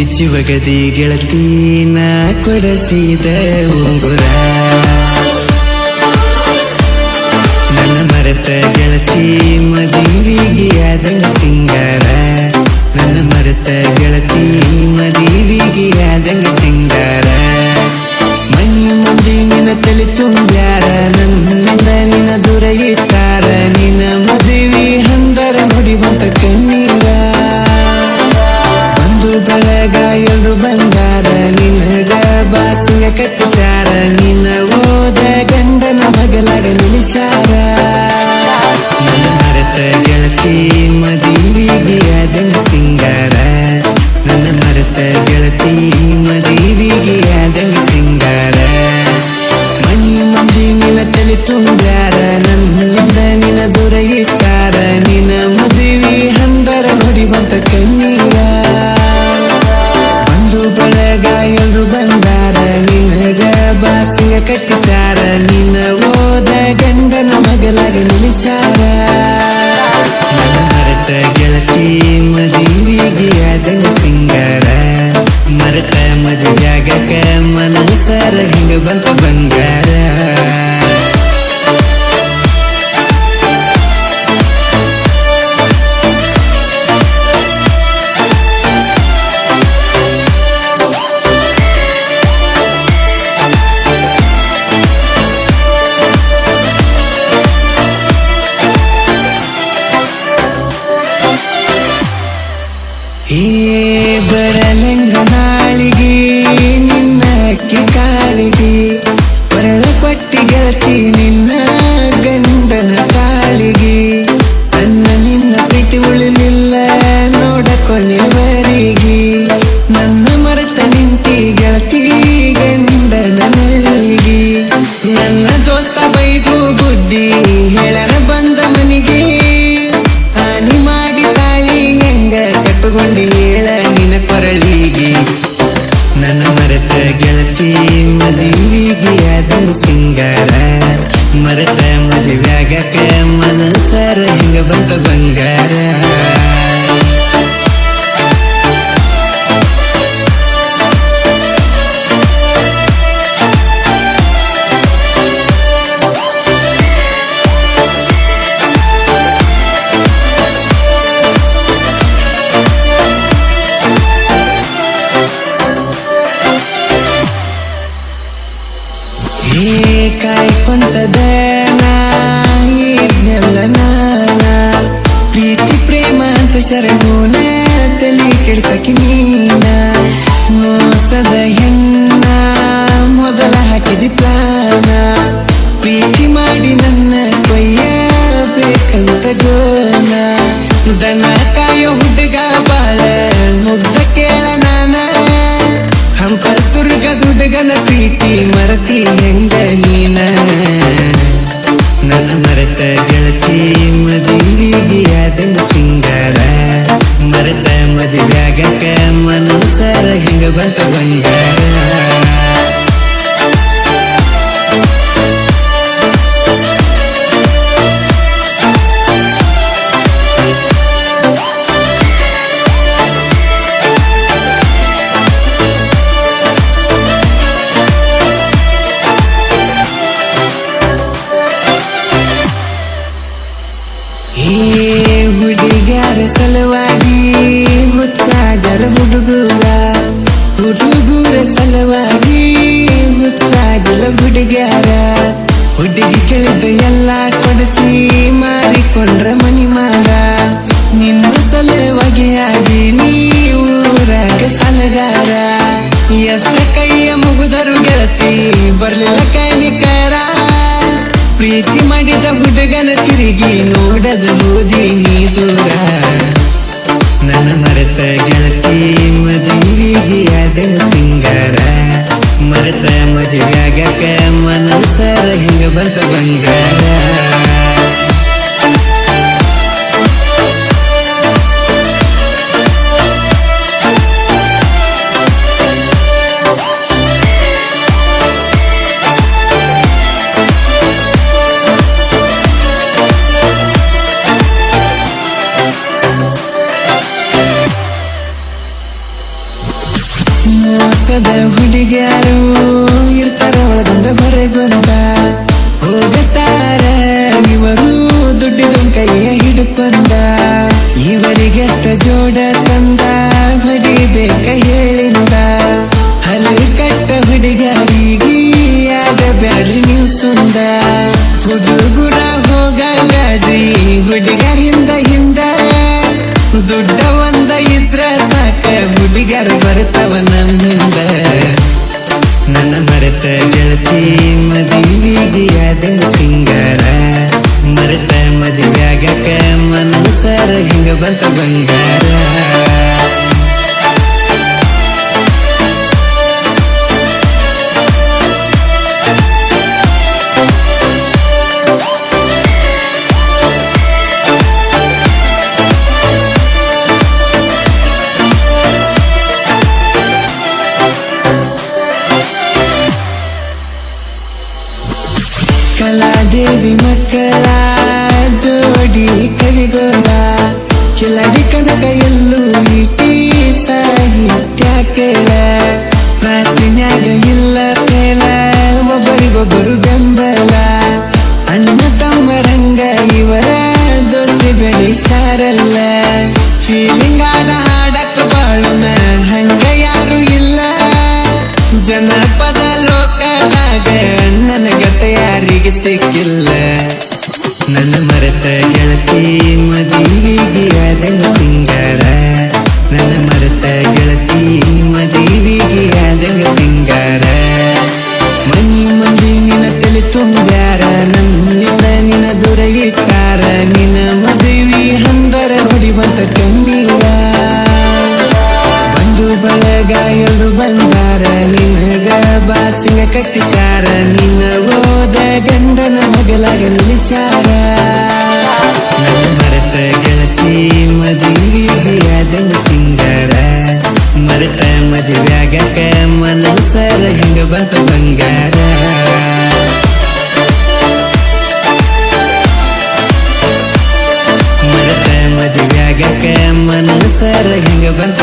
ಬಿಚ್ಚಿ ಒಗದಿ ಗೆಳತೀನ ಕೊಡಸಿದ ಉಂಗುರ ನನ್ನ ಮರೆತ ಗೆಳತಿ ಮದುವಿಗೆ ಆದಂಗ ಸಿಂಗಾರ ನನ್ನ ಮರೆತ ಗೆಳತಿ ಮದುವಿಗೆ ಆದಂಗ ಸಿಂಗಾರ ಮನಿ ಮಂದಿ ನಿನ್ನ ತಲೆ ತುಂಬ್ಯಾರ ನನ್ನಿಂದ ನಿನ್ನ ದೂರ ಇಟ್ಟಾರ ನಿನ್ನ ಮದುವೆ ಹಂದರ ನೋಡಿ ಬಂತ ಕಣ್ಣೀರ ಬಂದು ಬೆಳಗ ಎಲ್ರು ಬಂಗಾರ ನಿನಗ ಬಾಸಿಂಗ ಕಟ್ಟಿಸಾರ ನಿನ್ನ ಓದ ಗಂಡನ ಮಗಲಾಗ ನಿಲ್ಲಿಸಾರ ನನ್ನ ಮರೆತ ಗೆಳತಿ ಮದುವಿಗೆ ಆದಂಗ ಸಿಂಗಾರ ನನ್ನ ಮರೆತ ಗೆಳತಿ ಮದುವಿಗೆ ಆದಂಗ ಸಿಂಗಾರ ಮನಿ ಮಂದಿ ನಿನ್ನ ತಲೆ ತುಂಬ್ಯಾರ ನನ್ನಿಂದ ನಿನ್ನ ದೂರ ಇಟ್ಟಾರ ನಿನ್ನ ಮದುವೆ ಹಂದರ ನೋಡಿ ಬಂತ ಕಣ್ಣೀರ ಬಂದು ಬಳಗ ಎಲ್ರು ಬಂದಾರ ನಿನಗ ಬಾಸಿಂಗ ಕಟ್ಟಿಸಾರ ನಿನ್ನ ಓದ ಗಂಡನ ಮಗಲಾಗ ನಿಲ್ಲಿಸಾರ ನನ್ನ ಮರೆತ ಗೆಳತಿ ಮದುವಿಗೆ ಆದಂಗ ಸಿಂಗಾರ ಮರೆತ ಮದುವೆಯಾಗಕ ಮನಸರ ಹಿಂಗ ಬಂತ ಬಂಗಾರ ಹೇ ಬರಲಂಗ ನಾಳಿಗೆ ನಿನ್ನ ಅಕ್ಕಿ ಕಾಲಿಗೆ ಬರಳ ಕೊಟ್ಟಿ ಗೆಳತಿ ನಿನ್ನ ಗಂಡನ ತಾಳಿಗೆ ನನ್ನ ನಿನ್ನ ಪ್ರೀತಿ ಉಳಿಲಿಲ್ಲ ನೋಡ ಕೊನೆವರೆಗೆ ನನ್ನ ಮರೆತ ನಿಂತಿ ಗೆಳತಿ ಗಂಡನ ನಲ್ಲಿಗೆ ನನ್ನ ದೋಸ್ತ ಬೈದು ಬುದ್ಧಿ ಹೇಳನ ಬಂದ ಮನಿಗೆ ಹಾನಿ ಮಾಡಿ ತಾಳಿ ಹೆಂಗ ಕಟ್ಟುಕೊಂಡಿ ಹೇಳ ನಿನ್ನ ಕೊರಳಿಗೆ ನನ್ನ ಮರೆತ ಗೆಳತಿ ಮದುವಿಗೆ ಆದಂಗ ಸಿಂಗಾರ ಮರೆತ ಮದುವೆಯಾಗಕ ಮನಸರ ಹಿಂಗ ಬಂತ ಬಂಗಾರ ಕಾಯ್ಕೊಂತದ ಇದನ್ನೆಲ್ಲ ನಾನ ಪ್ರೀತಿ ಪ್ರೇಮ ಅಂತ ಶರಣೂನ ತಲೆ ಕೆಡ್ಸಕಿ ನೀನ ಮೋಸದ ಹೆಣ್ಣ ಮೊದಲ ಹಾಕಿದಿ ಪ್ಲಾನ ಪ್ರೀತಿ ಮಾಡಿ ನನ್ನ ಕೊಯ್ಯಬೇಕಂತ ಗೋನ ದನ ಕಾಯೋ ಹುಡುಗ ಬಾಳ ಮುಗ್ಧ ಕೇಳ ನಾನ ಹಂಪಸ್ತುರ್ಗ ಹುಡುಗನ ಪ್ರೀತಿ ಮರತಿ ಹೆಂಗ ನೀನ ನನ್ನ ಮರೆತ ಗೆಳತಿ ಮದುವಿಗೆ ಆದಂಗ ಸಿಂಗಾರ ಮರೆತ ಮದುವೆಯಾಗಕ ಮನಸರ ಹಿಂಗ ಬಂತ ಬಂಗಾರ ಹುಡುಗ್ಯಾರ ಸಲುವಾಗಿ ಮುಚ್ಚಾಗರ ಹುಡುಗೂರ ಹುಡುಗೂರ ಸಲುವಾಗಿ ಮುಚ್ಚಾಗಲ ಹುಡುಗ್ಯಾರ ಹುಡುಗಿ ಕೇಳಿದ ಎಲ್ಲ ಕೊಡಿಸಿ ಮಾರಿಕೊಂಡ್ರ ಮನಿ ಮಾರ ನಿನ್ನ ಸಲುವಾಗಿ ಆಗಿ ನೀರಾಗ ಸಲಗಾರ ಎಷ್ಟ ಕೈಯ ಮುಗುದರು ಗೆಳತಿ ಬರ್ಲಿಲ್ಲ ಕೈಲಿಕರ ಪ್ರೀತಿ ಮಾಡಿದ ಹುಡುಗನ ತಿರುಗಿ ನೋಡದ ಹೋದಿ ನೀ ದೂರ ನನ್ನ ಮರೆತ ಗೆಳತಿ ಮದುವಿಗೆ ಆದಂಗ ಸಿಂಗಾರ ಮರೆತ ಮದುವೆಯಾಗಕ ಮನಸರ ಹಿಂಗ ಬಂತ ಬಂಗಾರ ಹುಡುಗ್ಯಾರು ಇರ್ತಾರ ಒಳಗೊಂದ ಹೊರಗೊಂದ ಹೋಗುತ್ತಾರ ಇವರು ದುಡ್ಡಿದ ಕೈಯ ಹಿಡ್ಕೊಂಡ ಇವರಿಗೆಷ್ಟ ಜೋಡ ತಂದ ಹೊಡಿಬೇಕ ಹೇಳಿಂದ ಹಲ್ಲು ಕಟ್ಟ ಹುಡುಗರಿಗೆ ಆಗಬ್ಯಾಡ್ರಿ ನೀವು ಸುಂದ ಹುಡುಗುರ ಹೋಗಬ್ಯಾಡ್ರಿ ಹುಡುಗರ ಹಿಂದ ದುಡ್ಡ ಒಂದ ಇದ್ರ ಸಾಕ ಹುಡುಗರ ಬರ್ತಾವ ನಮ್ಮಿಂದ ನನ್ನ ಮರೆತ ಗೆಳತಿ ಮದುವೆಗೆ ಆದ ಸಿಂಗಾರ ಮರೆತ ಮದುವೆಯಾಗಕ ಮನಸರ ಹಿಂಗ ಬಂತ ಬಂಗಾರ ಕಲಾದೇವಿ ಮಕ್ಕಳ ಜೋಡಿ ಕವಿಗೋಡ ಕಿಲಾಡಿ ಕನಕ ಎಲ್ಲೂ ಇಟಿ ಸಾಹಿತ್ಯ ಕೇಳ ಪ್ರಾಚೀನ್ಯಾಗ ಇಲ್ಲ ಪೇಲ ಒಬ್ಬರಿಗೊಬ್ಬರು ಬೆಂಬಲ ಅಣ್ಣ ತಮ್ಮರಂಗ ಇವರ ದೋಸ್ತಿ ಬೆಳೆಸಾರಲ್ಲ ಫೀಲಿಂಗ್ ಆದ ಹಾಡಕ್ಕ ಬಾಳುನ ಹಂಗ ಯಾರು ಇಲ್ಲ ಜನಪದ ಲೋಕದಾಗ ನನಗತ ಯಾರಿಗೆ ಸಿಕ್ಕಿಲ್ಲ ನನ್ನ ಮರೆತ ಗೆಳತಿ ಮದುವೆಗೆ ಆದಂಗ ಸಿಂಗಾರ ನನ್ನ ಮರೆತ ಗೆಳತಿ ಮದುವೆಗೆ ಆದಂಗ ಸಿಂಗಾರ ಮನಿ ಮಂದಿ ನಿನ್ನ ತಲೆ ತುಂಬ್ಯಾರ ನನ್ನಿಂದ ನಿನ್ನ ದೂರ ಇಟ್ಟಾರ ನಿನ್ನ ಮದುವೆ ಹಂದರ ಹೊಡಿವಂತ ಕಣ್ಣೀರ ಬಂಧು ಬಳಗ ಎಲ್ರು ಬಂದಾರ ನಿನಗ ಬಾಸಿಂಗ ಕಟ್ಟಿಸಾರ ನಿನ್ನ ಓದ ಗಂಡನ ಮಗಲಾಗ ನಿಲ್ಲಿಸಾರ ನನ್ನ ಮರೆತ ಗೆಳತಿ ಮದುವೆಗೆ ಆದಂಗ ಸಿಂಗಾರ ಮರೆತ ಮದುವೆಯಾಗಕ ಮನಸರ ಹಿಂಗ ಬಂತ ಬಂಗಾರ ಮರೆತ ಮದುವೆಯಾಗಕ ಮನಸರ ಹಿಂಗ ಬಂತ